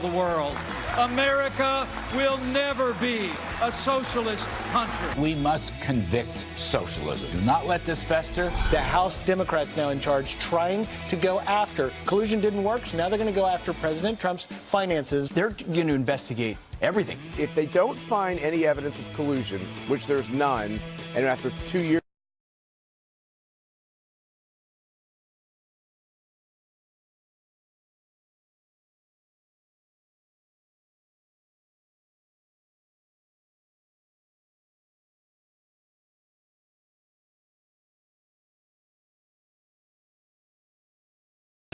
the world. America will never be a socialist country. We must convict socialism. Do not let this fester. The House Democrats now in charge trying to go after. Collusion didn't work, so now they're going to go after President Trump's finances. They're going to investigate everything. If they don't find any evidence of collusion, which there's none, and after 2 years,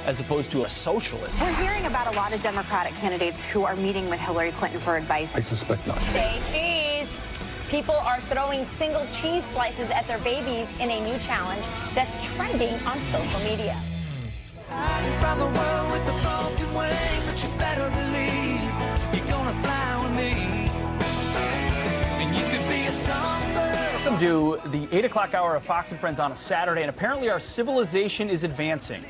As opposed to a socialist. We're hearing about a lot of Democratic candidates who are meeting with Hillary Clinton for advice. I suspect not. Say cheese. People are throwing single cheese slices at their babies in a new challenge that's trending on social media. From the world with the broken wing, but you better believe you're gonna fly with me. And you could be a songbird. Welcome to the 8 o'clock hour of Fox and Friends on a Saturday, and apparently our civilization is advancing.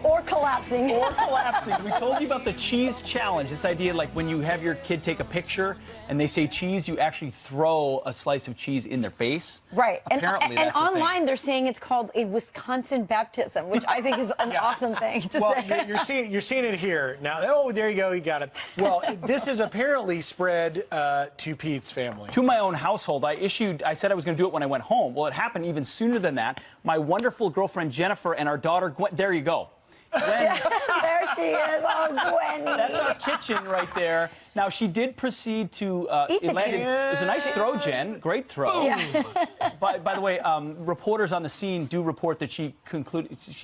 Or collapsing. Or collapsing. We told you about the cheese challenge. This idea, like when you have your kid take a picture and they say cheese, you actually throw a slice of cheese in their face. Right. Apparently, and that's a online thing. they're saying it's called a Wisconsin baptism, which I think is an awesome thing to say. You're seeing it here now. Oh, there you go. You got it. Well, this is apparently spread to Pete's family. To my own household. I said I was going to do it when I went home. Well, it happened even sooner than that. My wonderful girlfriend Jennifer and our daughter Gwen. There you go. There she is, oh, Gwenny. That's our kitchen right there. Now, she did proceed to Eat the cheese. It was a nice throw, Jen. Great throw. Yeah. By the way, reporters on the scene do report that she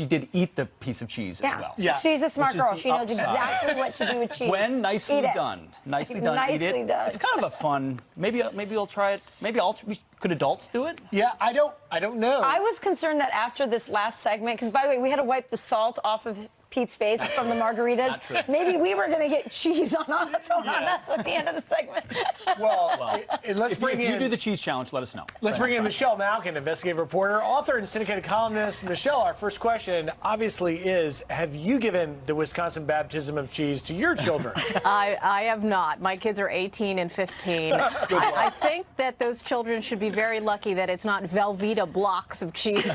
did eat the piece of cheese as well. Yeah. She's a smart girl. She knows upside. exactly what to do with cheese. When nicely done. Nicely done. Nicely Eat it. done. It's kind of a fun. Maybe I'll try it. Could adults do it? Yeah, I don't know. I was concerned that after this last segment, because by the way, we had to wipe the salt off of Pete's face from the margaritas. Maybe we were going to get cheese on us at the end of the segment. Well, let's bring in. If you do the cheese challenge, let us know. Let's bring in Michelle Malkin, investigative reporter, author, and syndicated columnist. Michelle, our first question obviously is: have you given the Wisconsin baptism of cheese to your children? I have not. My kids are 18 and 15. I think that those children should be very lucky that it's not Velveeta blocks of cheese.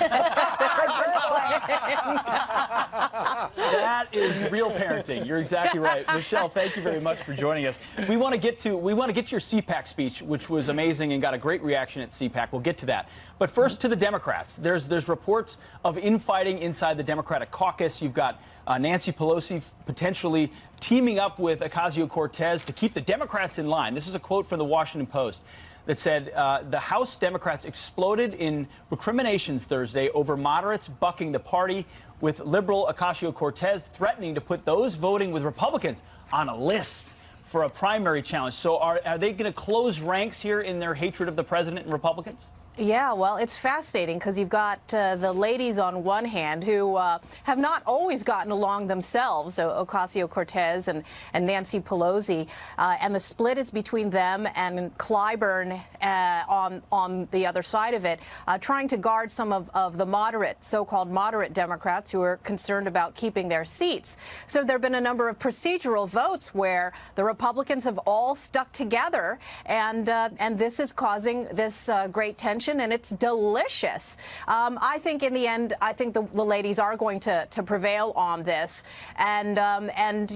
That is real parenting. You're exactly right. Michelle, thank you very much for joining us. We want to get to your CPAC speech, which was amazing and got a great reaction at CPAC. We'll get to that. But first to the Democrats. There's reports of infighting inside the Democratic caucus. You've got Nancy Pelosi potentially teaming up with Ocasio-Cortez to keep the Democrats in line. This is a quote from the Washington Post that said the House Democrats exploded in recriminations Thursday over moderates bucking the party, with liberal Ocasio-Cortez threatening to put those voting with Republicans on a list for a primary challenge. So are they going to close ranks here in their hatred of the president and Republicans? Yeah, well, it's fascinating because you've got the ladies on one hand who have not always gotten along themselves, Ocasio-Cortez and Nancy Pelosi, and the split is between them and Clyburn on the other side of it, trying to guard some of the so-called moderate Democrats who are concerned about keeping their seats. So there have been a number of procedural votes where the Republicans have all stuck together, and this is causing this great tension. And it's delicious. I think in the end, I think the ladies are going to prevail on this, and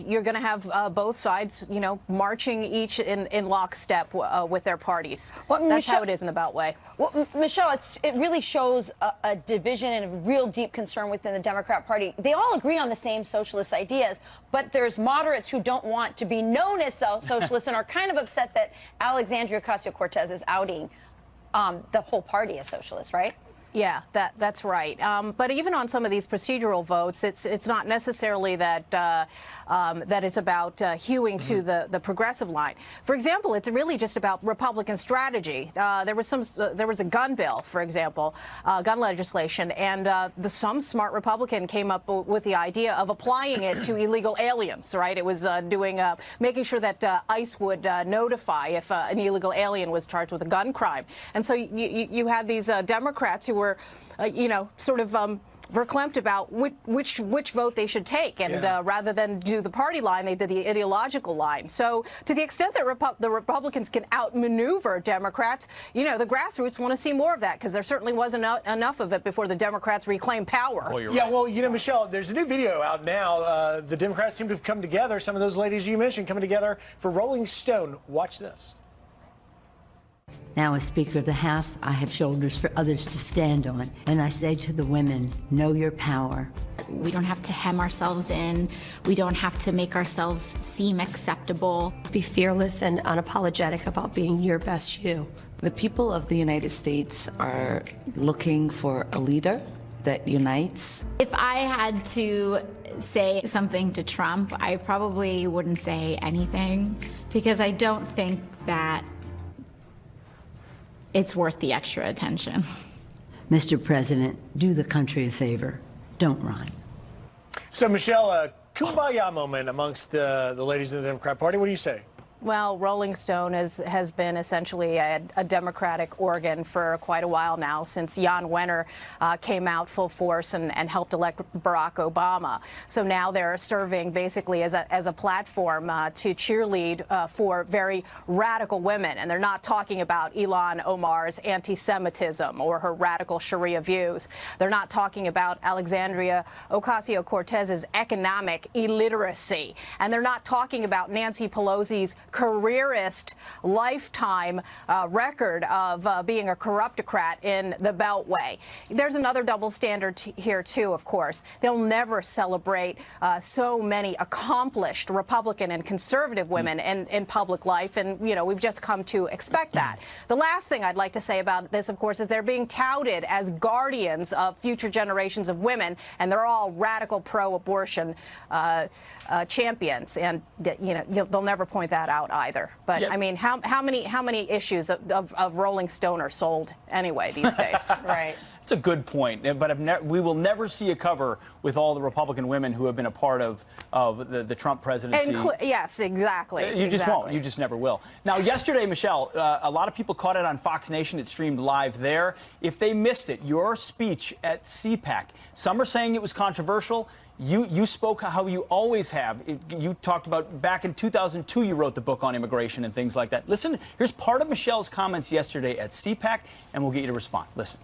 you're going to have both sides, marching each in lockstep with their parties. Well, that's how it is in the Beltway. Well, Michelle, it really shows a division and a real deep concern within the Democrat Party. They all agree on the same socialist ideas, but there's moderates who don't want to be known as socialists and are kind of upset that Alexandria Ocasio-Cortez is outing the whole party as socialist, right? Yeah, that's right. But even on some of these procedural votes, it's not necessarily that that it's about hewing to the progressive line. For example, it's really just about Republican strategy. There was a gun bill, for example, gun legislation, and some smart Republican came up with the idea of applying it to illegal aliens. Right? It was making sure that ICE would notify if an illegal alien was charged with a gun crime. And so you had these Democrats who were, verklempt about which vote they should take, and rather than do the party line, they did the ideological line. So to the extent that the Republicans can outmaneuver Democrats, you know, the grassroots want to see more of that, because there certainly wasn't enough of it before the Democrats reclaimed power. Oh, you're yeah, right. well, you know, Michelle, there's a new video out now. The Democrats seem to have come together. Some of those ladies you mentioned coming together for Rolling Stone. Watch this. Now, as Speaker of the House, I have shoulders for others to stand on. And I say to the women, know your power. We don't have to hem ourselves in. We don't have to make ourselves seem acceptable. Be fearless and unapologetic about being your best you. The people of the United States are looking for a leader that unites. If I had to say something to Trump, I probably wouldn't say anything, because I don't think that it's worth the extra attention. Mr. President, do the country a favor. Don't run. So, Michelle, a kumbaya moment amongst the ladies in the Democrat Party. What do you say? Well, Rolling Stone has been essentially a Democratic organ for quite a while now, since Jan Wenner came out full force and helped elect Barack Obama. So now they're serving basically as a platform to cheerlead for very radical women. And they're not talking about Ilhan Omar's anti-Semitism or her radical Sharia views. They're not talking about Alexandria Ocasio-Cortez's economic illiteracy. And they're not talking about Nancy Pelosi's careerist lifetime record of being a corruptocrat in the Beltway. There's another double standard here, too, of course. They'll never celebrate so many accomplished Republican and conservative women in public life, and, you know, we've just come to expect that. The last thing I'd like to say about this, of course, is they're being touted as guardians of future generations of women, and they're all radical pro-abortion champions, and, you know, they'll never point that out either. But yeah. I mean, how many issues of Rolling Stone are sold anyway these days? Right. It's a good point, but we will never see a cover with all the Republican women who have been a part of the Trump presidency. Yes, exactly. You just won't. You just never will. Now, yesterday, Michelle, a lot of people caught it on Fox Nation. It streamed live there. If they missed it, your speech at CPAC, some are saying it was controversial. You spoke how you always have. You talked about back in 2002, you wrote the book on immigration and things like that. Listen, here's part of Michelle's comments yesterday at CPAC, and we'll get you to respond. Listen.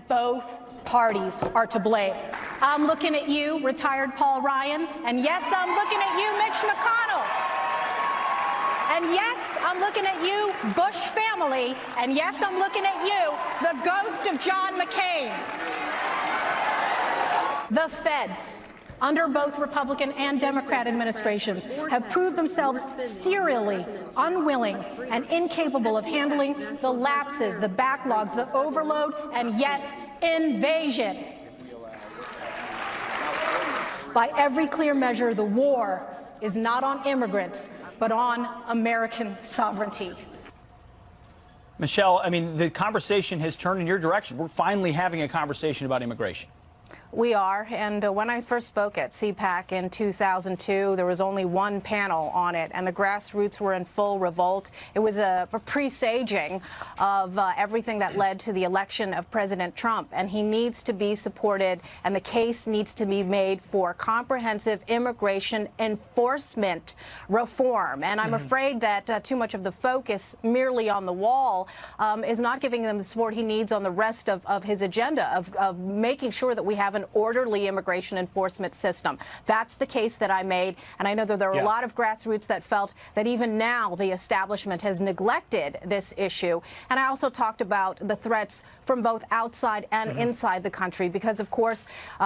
Both parties are to blame. I'm looking at you, retired Paul Ryan, and yes, I'm looking at you, Mitch McConnell. And yes, I'm looking at you, Bush family, and yes, I'm looking at you, the ghost of John McCain. The feds, under both Republican and Democrat administrations, have proved themselves serially unwilling and incapable of handling the lapses, the backlogs, the overload, and yes, invasion. By every clear measure, the war is not on immigrants, but on American sovereignty. Michelle, I mean, the conversation has turned in your direction. We're finally having a conversation about immigration. We are, and when I first spoke at CPAC in 2002, there was only one panel on it, and the grassroots were in full revolt. It was a presaging of everything that led to the election of President Trump, and he needs to be supported, and the case needs to be made for comprehensive immigration enforcement reform. And I'm afraid that too much of the focus merely on the wall is not giving him the support he needs on the rest of his agenda of making sure that we have an orderly immigration enforcement system. That's the case that I made, and I know that there are a lot of grassroots that felt that even now the establishment has neglected this issue. And I also talked about the threats from both outside and inside the country, because, of course,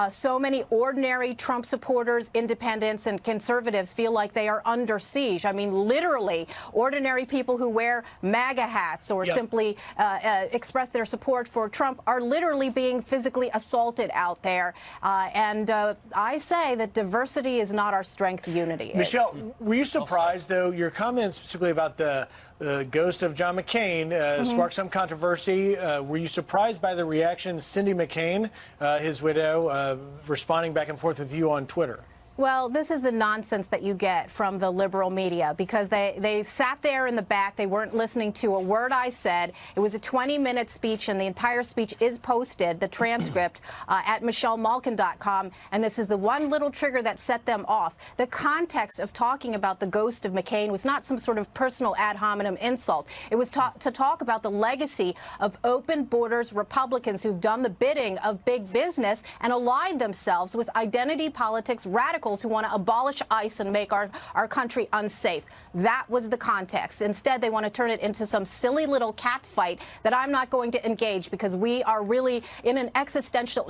so many ordinary Trump supporters, independents, and conservatives feel like they are under siege. I mean, literally, ordinary people who wear MAGA hats or simply express their support for Trump are literally being physically assaulted out there. I say that diversity is not our strength, unity is. Michelle, were you surprised, though, your comments specifically about the ghost of John McCain sparked some controversy? Were you surprised by the reaction Cindy McCain, his widow, responding back and forth with you on Twitter? Well, this is the nonsense that you get from the liberal media, because they sat there in the back. They weren't listening to a word I said. It was a 20-minute speech, and the entire speech is posted, the transcript, at michellemalkin.com. And this is the one little trigger that set them off. The context of talking about the ghost of McCain was not some sort of personal ad hominem insult. It was to talk about the legacy of open borders Republicans who've done the bidding of big business and allied themselves with identity politics radicals who want to abolish ICE and make our country unsafe. That was the context. Instead, they want to turn it into some silly little cat fight that I'm not going to engage, because we are really in an existential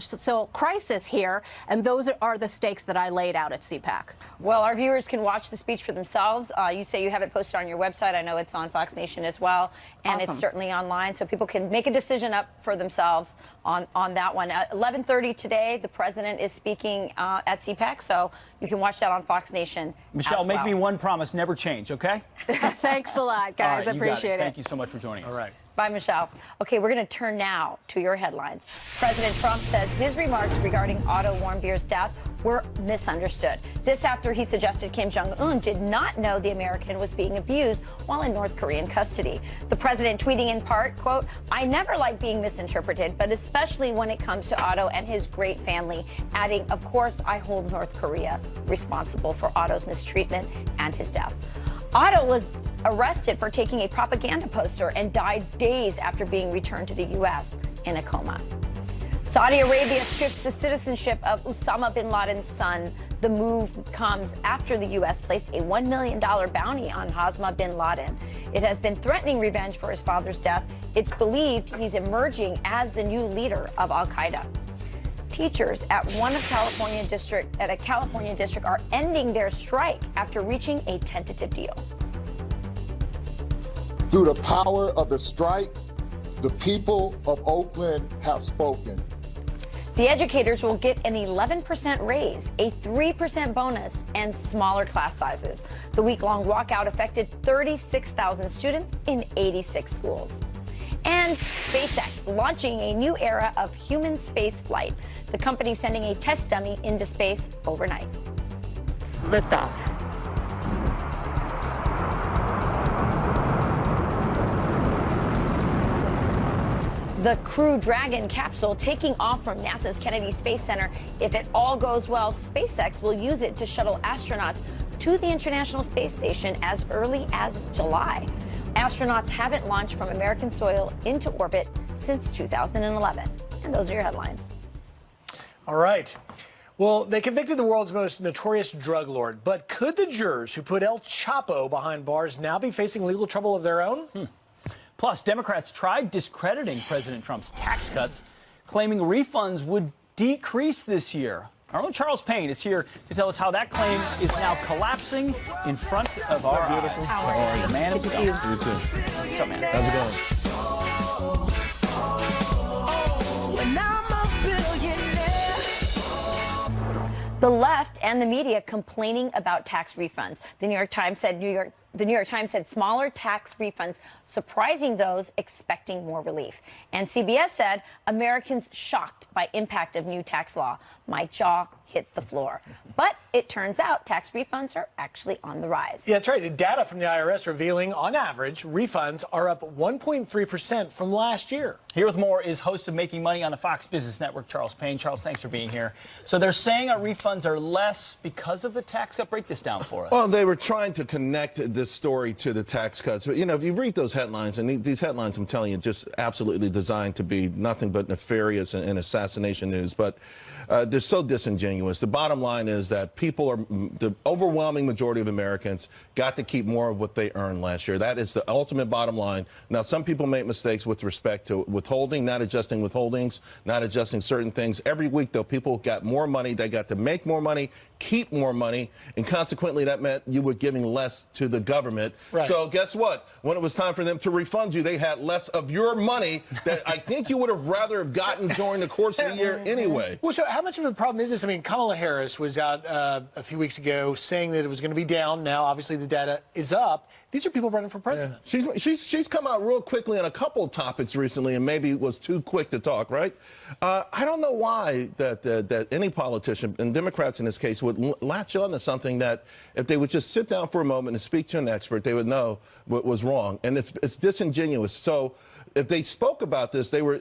crisis here, and those are the stakes that I laid out at CPAC. Well, our viewers can watch the speech for themselves. You say you have it posted on your website. I know it's on Fox Nation as well, and Awesome. It's certainly online, so people can make a decision up for themselves on that one. At 11:30 today, the president is speaking at CPAC, so you can watch that on Fox Nation. Michelle, as make well. me one promise: never change. Okay? Thanks a lot, guys. All right, you got Appreciate it. Thank you so much for joining us. All right. Bye, Michelle. Okay, we're going to turn now to your headlines. President Trump says his remarks regarding Otto Warmbier's death were misunderstood. This after he suggested Kim Jong-un did not know the American was being abused while in North Korean custody. The president tweeting in part, quote, "I never like being misinterpreted, but especially when it comes to Otto and his great family," adding, "Of course, I hold North Korea responsible for Otto's mistreatment and his death." Otto was arrested for taking a propaganda poster and died days after being returned to the U.S. in a coma. Saudi Arabia strips the citizenship of Osama bin Laden's son. The move comes after the U.S. placed a $1 million bounty on Osama bin Laden. It has been threatening revenge for his father's death. It's believed he's emerging as the new leader of al-Qaeda. Teachers at a California district are ending their strike after reaching a tentative deal. Through the power of the strike, the people of Oakland have spoken. The educators will get an 11% raise, a 3% bonus, and smaller class sizes. The week-long walkout affected 36,000 students in 86 schools. And SpaceX launching a new era of human space flight. The company sending a test dummy into space overnight. Liftoff. The Crew Dragon capsule taking off from NASA's Kennedy Space Center. If it all goes well, SpaceX will use it to shuttle astronauts to the International Space Station as early as July. Astronauts haven't launched from American soil into orbit since 2011. And those are your headlines. All right. Well, they convicted the world's most notorious drug lord, but could the jurors who put El Chapo behind bars now be facing legal trouble of their own? Plus, Democrats tried discrediting President Trump's tax cuts, claiming refunds would decrease this year. Our own Charles Payne is here to tell us how that claim is now collapsing in front of our eyes. How are you? The man Good to see himself. you. You too. What's up, man? How's it going? When I'm a billionaire. The left and the media complaining about tax refunds. The New York Times said smaller tax refunds surprising those expecting more relief. And CBS said Americans shocked by impact of new tax law. My jaw hit the floor. But it turns out tax refunds are actually on the rise. Yeah, that's right. Data from the IRS revealing, on average, refunds are up 1.3% from last year. Here with more is host of Making Money on the Fox Business Network, Charles Payne. Charles, thanks for being here. So they're saying our refunds are less because of the tax cut. Break this down for us. Well, they were trying to connect this story to the tax cuts. You know, if you read those headlines, and these headlines, I'm telling you, just absolutely designed to be nothing but nefarious and assassination news. But they're so disingenuous. The bottom line is that the overwhelming majority of Americans got to keep more of what they earned last year. That is the ultimate bottom line. Now, some people make mistakes with respect to withholding, not adjusting withholdings, not adjusting certain things. Every week, though, people got more money. They got to make more money, keep more money, and consequently, that meant you were giving less to the government. Right. So guess what? When it was time for them to refund you, they had less of your money that I think you would have rather have gotten during the course of the year anyway. Well, so how much of a problem is this? I mean, Kamala Harris was out a few weeks ago saying that it was going to be down. Now, obviously, the data is up. These are people running for president. Yeah. She's come out real quickly on a couple of topics recently, and maybe was too quick to talk. Right? I don't know why that any politician, and Democrats in this case, would latch on to something that if they would just sit down for a moment and speak to an expert, they would know what was wrong, and it's disingenuous. So if they spoke about this, they were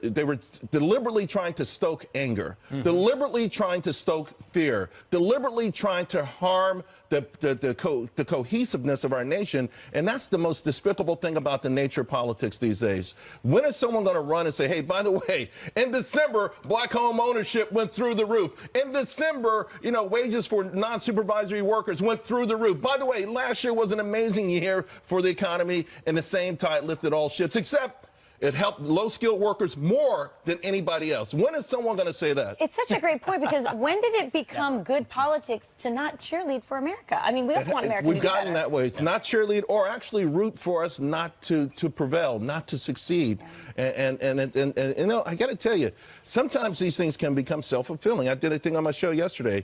deliberately trying to stoke anger, deliberately trying to stoke fear, deliberately trying to harm the cohesiveness of our nation. And that's the most despicable thing about the nature of politics these days. When is someone going to run and say, hey, by the way, in December, black home ownership went through the roof. In December, wages for non-supervisory workers went through the roof. By the way, last year was an amazing year for the economy, and the same tide lifted all ships, except it helped low-skilled workers more than anybody else. When is someone going to say that? It's such a great point, because when did it become good politics to not cheerlead for America? I mean, we all want America to do We've gotten better. that way. It's not cheerlead or actually root for us not to prevail, not to succeed. And I got to tell you, sometimes these things can become self-fulfilling. I did a thing on my show yesterday.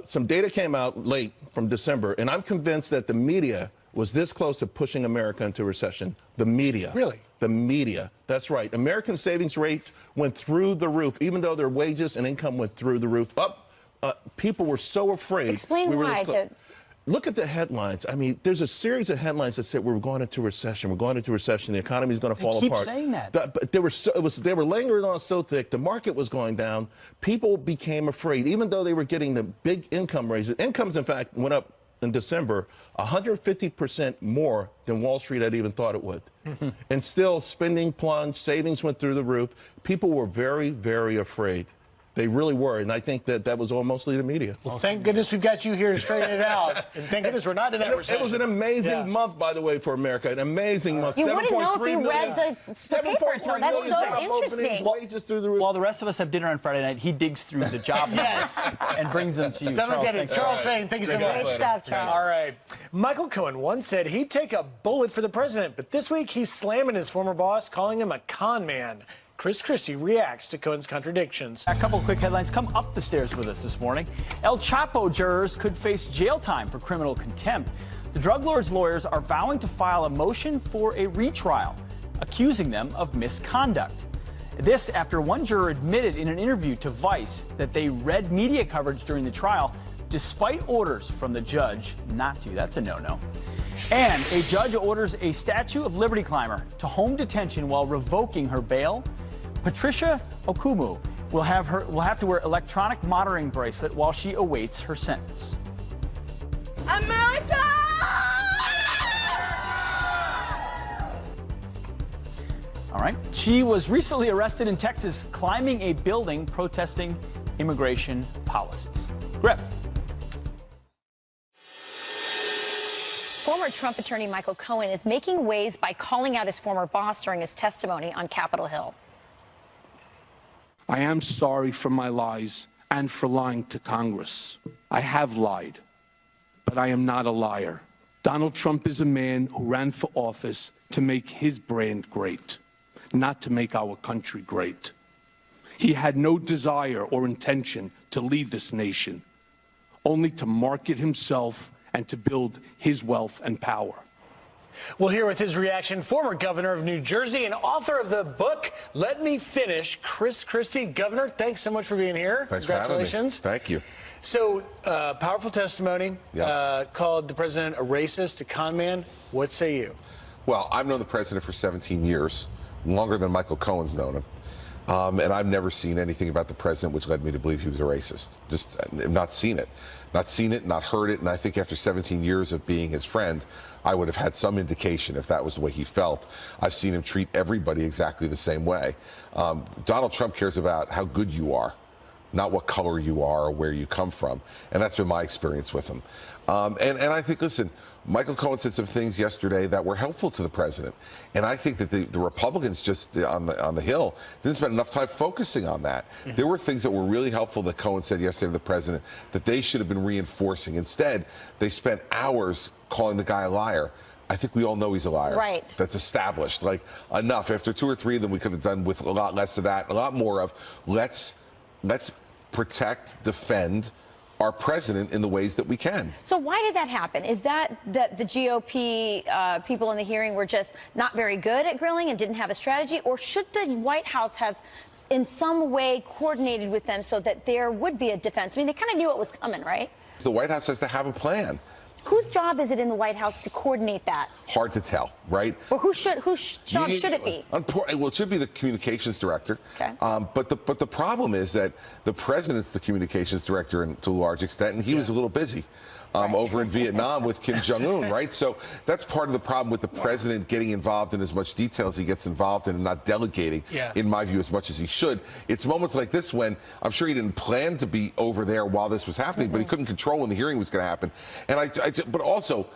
Some data came out late from December, and I'm convinced that the media was this close to pushing America into recession. The media. Really? The media. That's right. American savings rate went through the roof, even though their wages and income went through the roof. People were so afraid. Explain why. Look at the headlines. I mean, there's a series of headlines that said we're going into recession. We're going into recession. The economy is going to fall apart. Keep saying that. But they were lingering on so thick. The market was going down. People became afraid, even though they were getting the big income raises. Incomes, in fact, went up in December 150% more than Wall Street had even thought it would. And still, spending plunged, savings went through the roof. People were very, very afraid. They really were, and I think that was all mostly the media. Well, thank goodness we've got you here to straighten it out, and thank goodness we're not in that recession. It was an amazing month, by the way, for America. An amazing month. You wouldn't know if you read the papers, though. That's so interesting. Wages through the roof. While the rest of us have dinner on Friday night, he digs through the job and brings them to you. Charles Payne, thank you so much. Great stuff, Charles. All right. Michael Cohen once said he'd take a bullet for the president, but this week he's slamming his former boss, calling him a con man. Chris Christie reacts to Cohen's contradictions. A couple of quick headlines. Come up the stairs with us this morning. El Chapo jurors could face jail time for criminal contempt. The drug lord's lawyers are vowing to file a motion for a retrial, accusing them of misconduct. This after one juror admitted in an interview to Vice that they read media coverage during the trial, despite orders from the judge not to. That's a no-no. And a judge orders a Statue of Liberty climber to home detention while revoking her bail. Patricia Okumu will have to wear electronic monitoring bracelet while she awaits her sentence. America! All right. She was recently arrested in Texas climbing a building protesting immigration policies. Griff. Former Trump attorney Michael Cohen is making waves by calling out his former boss during his testimony on Capitol Hill. I am sorry for my lies and for lying to Congress. I have lied, but I am not a liar. Donald Trump is a man who ran for office to make his brand great, not to make our country great. He had no desire or intention to lead this nation, only to market himself and to build his wealth and power. Well, here with his reaction, former governor of New Jersey and author of the book, Let Me Finish, Chris Christie. Governor, thanks so much for being here. Thanks Congratulations. For having me. Thank you. So, powerful testimony, called the president a racist, a con man. What say you? Well, I've known the president for 17 years, longer than Michael Cohen's known him. And I've never seen anything about the president which led me to believe he was a racist. Just not seen it. Not seen it, not heard it. And I think after 17 years of being his friend, I would have had some indication if that was the way he felt. I've seen him treat everybody exactly the same way. Donald Trump cares about how good you are, not what color you are or where you come from. And that's been my experience with him. And I think, listen, Michael Cohen said some things yesterday that were helpful to the president. And I think that the Republicans just on the Hill didn't spend enough time focusing on that. There were things that were really helpful that Cohen said yesterday to the president that they should have been reinforcing. Instead, they spent hours calling the guy a liar. I think we all know he's a liar. Right. That's established. Like, enough. After 2 or 3 of them, we could have done with a lot less of that, a lot more of let's protect, defend our president in the ways that we can. So why did that happen? Is that the GOP people in the hearing were just not very good at grilling and didn't have a strategy? Or should the White House have in some way coordinated with them so that there would be a defense? I mean, they kind of knew it was coming, right? The White House has to have a plan. Whose job is it in the White House to coordinate that? Hard to tell, right? Or whose job should it be? Well, it should be the communications director. Okay. But the problem is that the president's the communications director to a large extent, and he was a little busy over in Vietnam with Kim Jong-un, right? So that's part of the problem with the president getting involved in as much detail as he gets involved in and not delegating, in my view, as much as he should. It's moments like this when I'm sure he didn't plan to be over there while this was happening, but he couldn't control when the hearing was going to happen. And but also,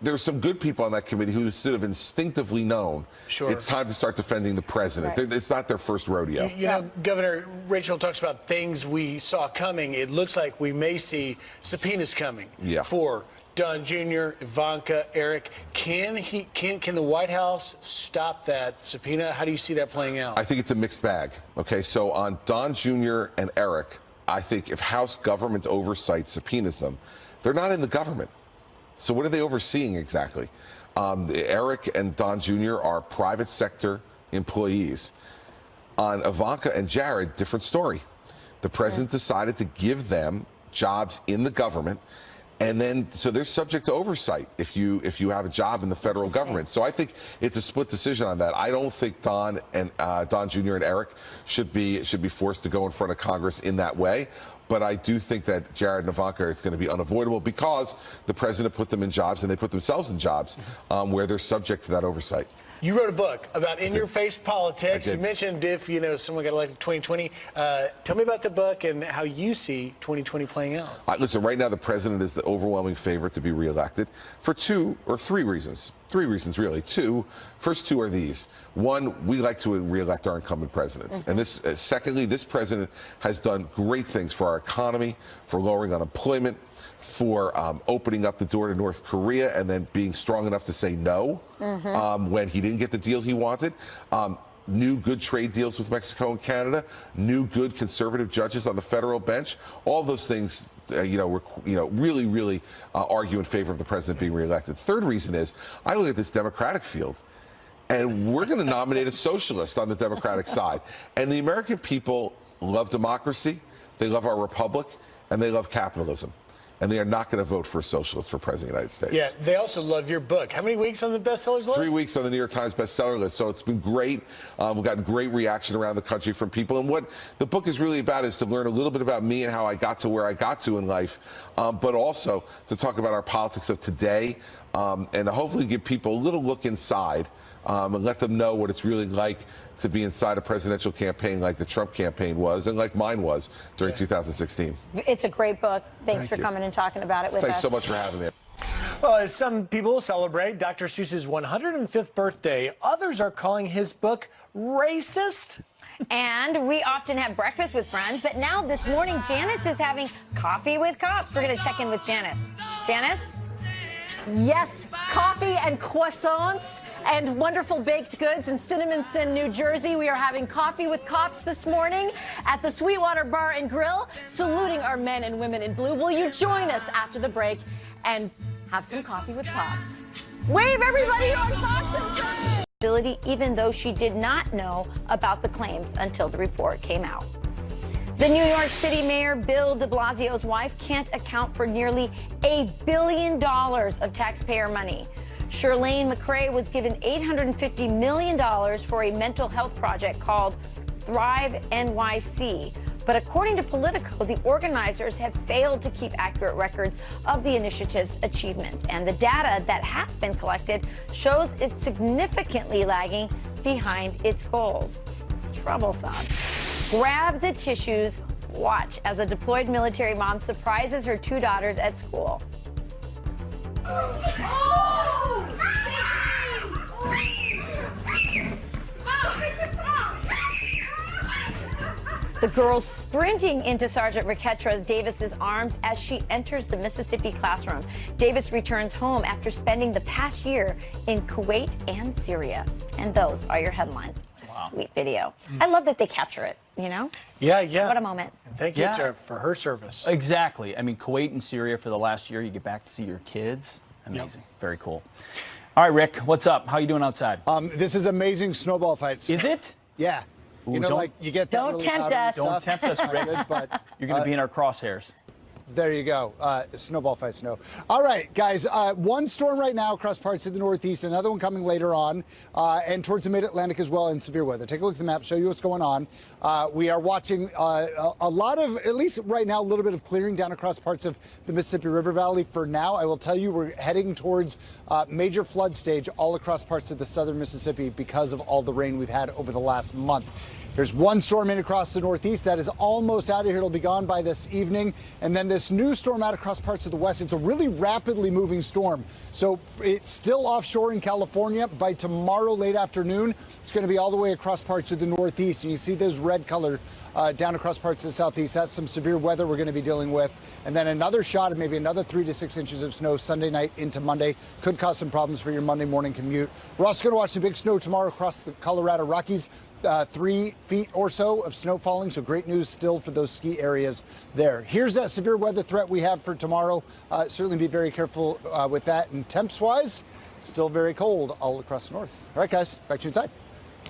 there's some good people on that committee who should have instinctively known it's time to start defending the president. Right. It's not their first rodeo. You know, Governor, Rachel talks about things we saw coming. It looks like we may see subpoenas coming for Don Jr., Ivanka, Eric. Can the White House stop that subpoena? How do you see that playing out? I think it's a mixed bag. Okay, so on Don Jr. and Eric, I think if House government oversight subpoenas them, they're not in the government. So what are they overseeing exactly? Eric and Don Jr. are private sector employees. On Ivanka and Jared, different story. The president decided to give them jobs in the government, and then so they're subject to oversight if you have a job in the federal government. So I think it's a split decision on that. I don't think Don Jr. and Eric should be forced to go in front of Congress in that way. But I do think that Jared and Ivanka, it's going to be unavoidable because the president put them in jobs and they put themselves in jobs where they're subject to that oversight. You wrote a book about in-your-face politics. You mentioned if, someone got elected in 2020. Tell me about the book and how you see 2020 playing out. Listen, right now the president is the overwhelming favorite to be reelected for 2 or 3 reasons. 3 reasons, really. First 2 are these. One, we like to reelect our incumbent presidents. And secondly, this president has done great things for our economy, for lowering unemployment, for opening up the door to North Korea and then being strong enough to say no when he didn't get the deal he wanted. New good trade deals with Mexico and Canada, new good conservative judges on the federal bench. All those things really argue in favor of the president being reelected. Third reason is I look at this Democratic field, and we're going to nominate a socialist on the Democratic side. And the American people love democracy, they love our republic, and they love capitalism. And they are not going to vote for a socialist for president of the United States. Yeah, they also love your book. How many weeks on the bestsellers list? 3 weeks on the New York Times bestseller list. So it's been great. We've gotten great reaction around the country from people. And what the book is really about is to learn a little bit about me and how I got to where I got to in life, but also to talk about our politics of today and to hopefully give people a little look inside and let them know what it's really like to be inside a presidential campaign like the Trump campaign was and like mine was during 2016. It's a great book. Thanks for coming and talking about it with us. Thanks so much for having me. Well, as some people celebrate Dr. Seuss's 105th birthday, others are calling his book racist. And we often have breakfast with friends, but now this morning, Janice is having coffee with cops. We're going to check in with Janice. Janice? Yes, coffee and croissants and wonderful baked goods in Cinnamon Sin, New Jersey. We are having coffee with cops this morning at the Sweetwater Bar and Grill, saluting our men and women in blue. Will you join us after the break and have some coffee with cops? Wave, everybody, on Fox and Friends! Even though she did not know about the claims until the report came out. The New York City Mayor Bill de Blasio's wife can't account for nearly $1 billion of taxpayer money. Chirlane McCray was given $850 million for a mental health project called Thrive NYC. But according to Politico, the organizers have failed to keep accurate records of the initiative's achievements. And the data that has been collected shows it's significantly lagging behind its goals. Troublesome. Grab the tissues. Watch as a deployed military mom surprises her 2 daughters at school. The girls sprinting into Sergeant Raketra Davis's arms as she enters the Mississippi classroom. Davis returns home after spending the past year in Kuwait and Syria. And those are your headlines. What a sweet video. I love that they capture it, you know? Yeah, yeah. What a moment. And thank you to her for her service. Exactly. I mean, Kuwait and Syria for the last year, you get back to see your kids. Amazing. Very cool. All right, Rick, what's up? How you doing outside? This is amazing snowball fights. Is it? Yeah. Ooh, you know, like you get that don't really tempt powdery us. Don't stuff. tempt us, Rick. But you're going to be in our crosshairs. There you go. Snowball fight snow. All right, guys. One storm right now across parts of the Northeast, another one coming later on, and towards the mid-Atlantic as well in severe weather. Take a look at the map, show you what's going on. We are watching a lot of, at least right now, a little bit of clearing down across parts of the Mississippi River Valley. For now, I will tell you we're heading towards major flood stage all across parts of the southern Mississippi because of all the rain we've had over the last month. There's one storm in across the Northeast that is almost out of here. It'll be gone by this evening. And then this new storm out across parts of the West. It's a really rapidly moving storm. So it's still offshore in California. By tomorrow late afternoon, it's going to be all the way across parts of the Northeast. And you see this red color down across parts of the Southeast. That's some severe weather we're going to be dealing with. And then another shot of maybe another 3 to 6 inches of snow Sunday night into Monday. Could cause some problems for your Monday morning commute. We're also going to watch some big snow tomorrow across the Colorado Rockies. 3 feet or so of snow falling, so great news still for those ski areas there. Here's that severe weather threat we have for tomorrow. Certainly be very careful with that. And temps-wise, still very cold all across the north. All right, guys, back to you inside.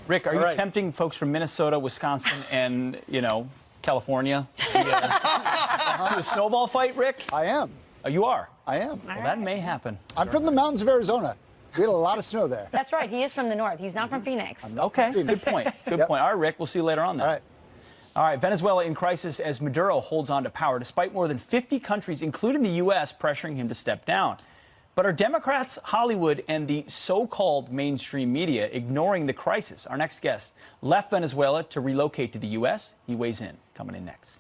Rick, are you tempting folks from Minnesota, Wisconsin, and, you know, California to a snowball fight, Rick? I am. Oh, you are? I am. Well, that may happen. I'm from the mountains of Arizona. We had a lot of snow there. That's right. He is from the north. He's not from Phoenix. Okay, good point. Good point. All right, Rick, we'll see you later on then. All right. All right, Venezuela in crisis as Maduro holds on to power, despite more than 50 countries, including the U.S., pressuring him to step down. But are Democrats, Hollywood, and the so-called mainstream media ignoring the crisis? Our next guest left Venezuela to relocate to the U.S. He weighs in. Coming in next.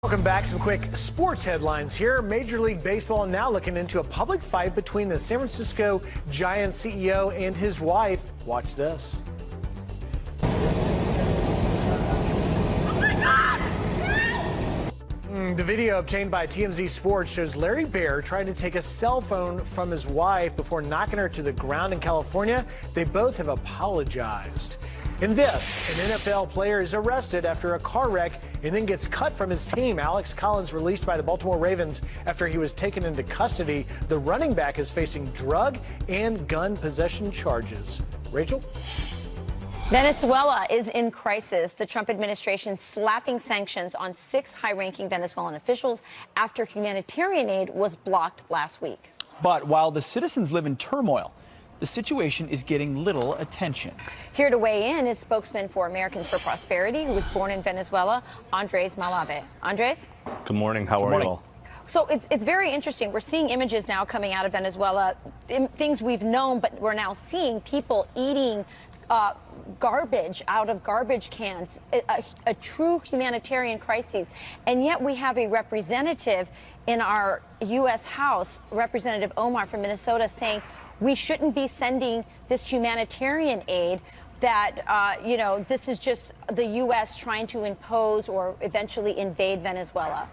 Welcome back. Some quick sports headlines here. Major League Baseball now looking into a public fight between the San Francisco Giants CEO and his wife. Watch this. The video obtained by TMZ Sports shows Larry Baer trying to take a cell phone from his wife before knocking her to the ground in California. They both have apologized. In this, an NFL player is arrested after a car wreck and then gets cut from his team. Alex Collins released by the Baltimore Ravens after he was taken into custody. The running back is facing drug and gun possession charges. Rachel? Venezuela is in crisis. The Trump administration slapping sanctions on 6 high-ranking Venezuelan officials after humanitarian aid was blocked last week. But while the citizens live in turmoil, the situation is getting little attention. Here to weigh in is spokesman for Americans for Prosperity, who was born in Venezuela, Andres Malave. Andres? Good morning. How are you all? So it's very interesting. We're seeing images now coming out of Venezuela, things we've known, but we're now seeing people eating garbage out of garbage cans, a true humanitarian crisis. And yet we have a representative in our U.S. House, Representative Omar from Minnesota, saying we shouldn't be sending this humanitarian aid, that, you know, this is just the U.S. trying to impose or eventually invade Venezuela.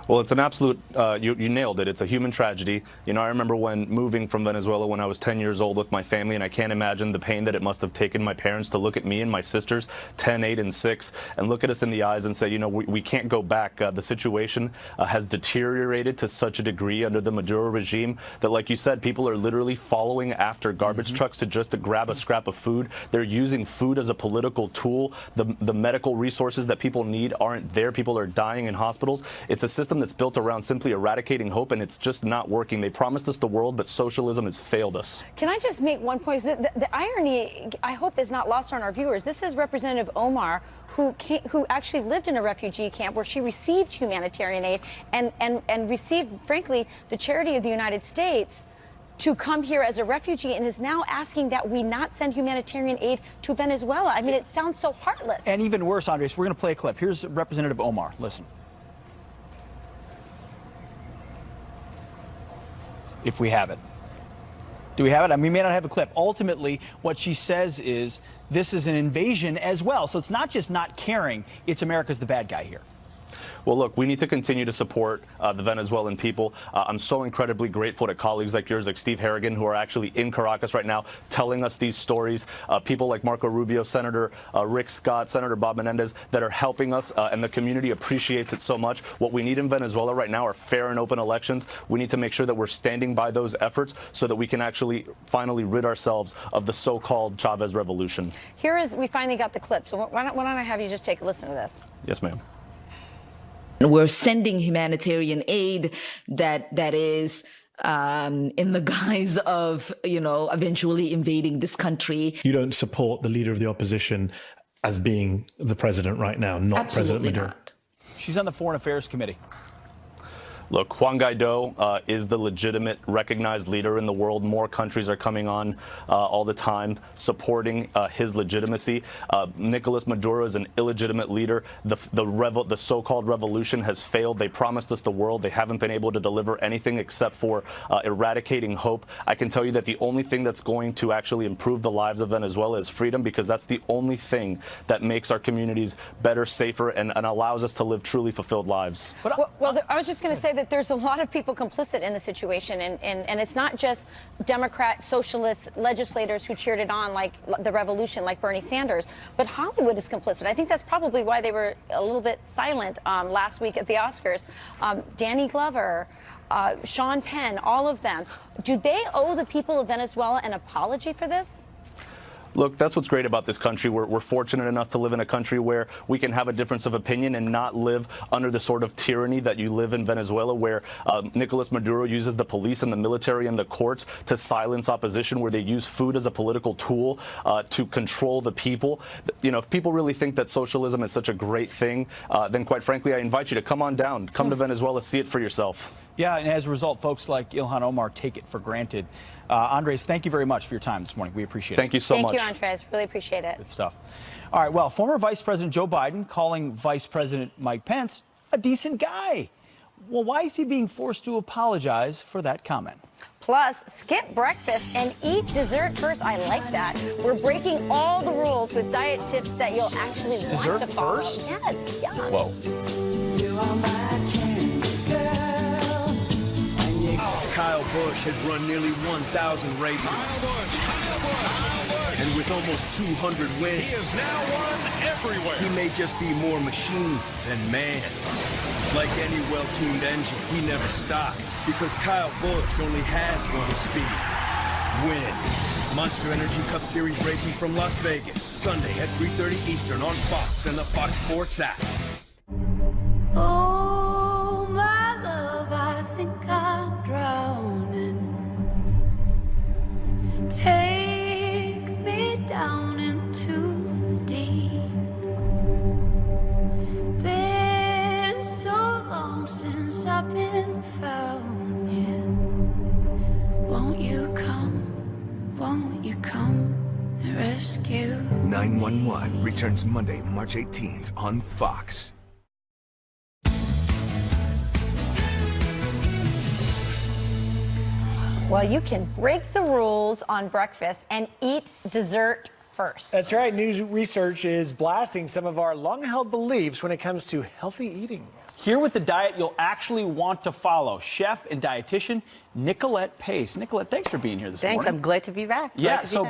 Well, it's an absolute, you nailed it. It's a human tragedy. You know, I remember when moving from Venezuela when I was 10 years old with my family, and I can't imagine the pain that it must have taken my parents to look at me and my sisters, 10, 8, and 6, and look at us in the eyes and say, you know, we can't go back. The situation has deteriorated to such a degree under the Maduro regime that, like you said, people are literally following after garbage trucks to just to grab a scrap of food. They're using food as a political tool. The medical resources that people need aren't there. People are dying in hospitals. It's a system that's built around simply eradicating hope, and it's just not working. They promised us the world, but socialism has failed us. Can I just make one point? The irony, I hope, is not lost on our viewers. This is Representative Omar, who actually lived in a refugee camp where she received humanitarian aid and received, frankly, the charity of the United States to come here as a refugee, and is now asking that we not send humanitarian aid to Venezuela. I mean, it sounds so heartless. And even worse, Andres, we're going to play a clip. Here's Representative Omar. Listen. If we have it. Do we have it? I mean, we may not have a clip. Ultimately, what she says is this is an invasion as well. So it's not just not caring, it's America's the bad guy here. Well, look, we need to continue to support the Venezuelan people. I'm so incredibly grateful to colleagues like yours, like Steve Harrigan, who are actually in Caracas right now telling us these stories. People like Marco Rubio, Senator Rick Scott, Senator Bob Menendez that are helping us, and the community appreciates it so much. What we need in Venezuela right now are fair and open elections. We need to make sure that we're standing by those efforts so that we can actually finally rid ourselves of the so-called Chavez revolution. We finally got the clip. So why don't I have you just take a listen to this? Yes, ma'am. We're sending humanitarian aid that is in the guise of, eventually invading this country. You don't support the leader of the opposition as being the president right now, not Absolutely President Maduro. not. She's on the Foreign Affairs Committee. Look, Juan Guaido is the legitimate, recognized leader in the world. More countries are coming on all the time, supporting his legitimacy. Nicolas Maduro is an illegitimate leader. The so-called revolution has failed. They promised us the world. They haven't been able to deliver anything except for eradicating hope. I can tell you that the only thing that's going to actually improve the lives of Venezuela is freedom, because that's the only thing that makes our communities better, safer, and allows us to live truly fulfilled lives. Well, I was just going to say that there's a lot of people complicit in the situation, and it's not just Democrat, socialist legislators who cheered it on like the revolution, like Bernie Sanders, but Hollywood is complicit. I think that's probably why they were a little bit silent last week at the Oscars. Danny Glover, Sean Penn, all of them. Do they owe the people of Venezuela an apology for this? Look, that's what's great about this country. We're fortunate enough to live in a country where we can have a difference of opinion and not live under the sort of tyranny that you live in Venezuela, where Nicolas Maduro uses the police and the military and the courts to silence opposition, where they use food as a political tool to control the people. If people really think that socialism is such a great thing, then quite frankly, I invite you to come on down, come to Venezuela, see it for yourself. Yeah, and as a result, folks like Ilhan Omar take it for granted. Andres, thank you very much for your time this morning. We appreciate it. Thank you so much. Thank you, Andres. Really appreciate it. Good stuff. All right, well, former Vice President Joe Biden calling Vice President Mike Pence a decent guy. Well, why is he being forced to apologize for that comment? Plus, skip breakfast and eat dessert first. I like that. We're breaking all the rules with diet tips that you'll actually Dessert want to follow. first? Yes, yeah. Whoa. Kyle Busch has run nearly 1,000 races. And with almost 200 wins, he has now won everywhere. He may just be more machine than man. Like any well-tuned engine, he never stops, because Kyle Busch only has one speed: win. Monster Energy Cup Series racing from Las Vegas, Sunday at 3:30 Eastern on Fox and the Fox Sports app. Oh, my love, I think I'm drowning. Take me down into the deep. Been so long since I've been found, yeah. Won't you come and rescue? 911 returns Monday, March 18th on Fox. Well, you can break the rules on breakfast and eat dessert first. That's right. New research is blasting some of our long-held beliefs when it comes to healthy eating. Here with the diet you'll actually want to follow, chef and dietitian Nicolette Pace. Nicolette, thanks for being here this morning. Thanks, I'm glad to be back.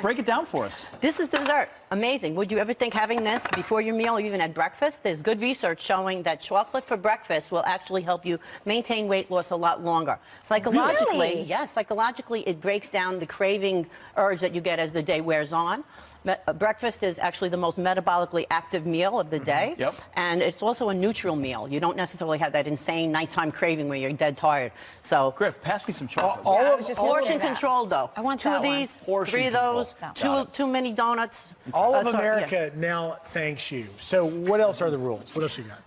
Break it down for us. This is dessert. Amazing. Would you ever think having this before your meal or even at breakfast? There's good research showing that chocolate for breakfast will actually help you maintain weight loss a lot longer. Psychologically, Really? yes, psychologically it breaks down the craving urge that you get as the day wears on. Breakfast is actually the most metabolically active meal of the day. Yep. And it's also a neutral meal. You don't necessarily have that insane nighttime craving where you're dead tired. So, Griff, pass me some chocolate. portion control, though. I want two that of these, one. three of those, too many donuts. All of sorry, America now thanks you. So what else are the rules? What else you got?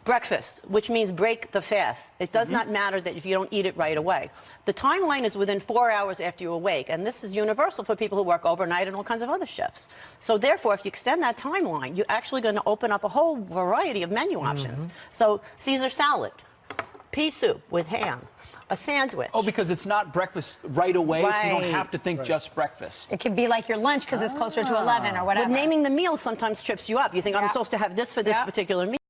Breakfast, which means break the fast. It does not matter that if you don't eat it right away. The timeline is within 4 hours after you awake, and this is universal for people who work overnight and all kinds of other shifts. So therefore, if you extend that timeline, you're actually going to open up a whole variety of menu options. So Caesar salad, pea soup with ham, a sandwich. Oh, because it's not breakfast right away, so you don't have to think just breakfast. It could be like your lunch because it's closer to 11 or whatever. But naming the meal sometimes trips you up. You think, I'm supposed to have this for this particular meal.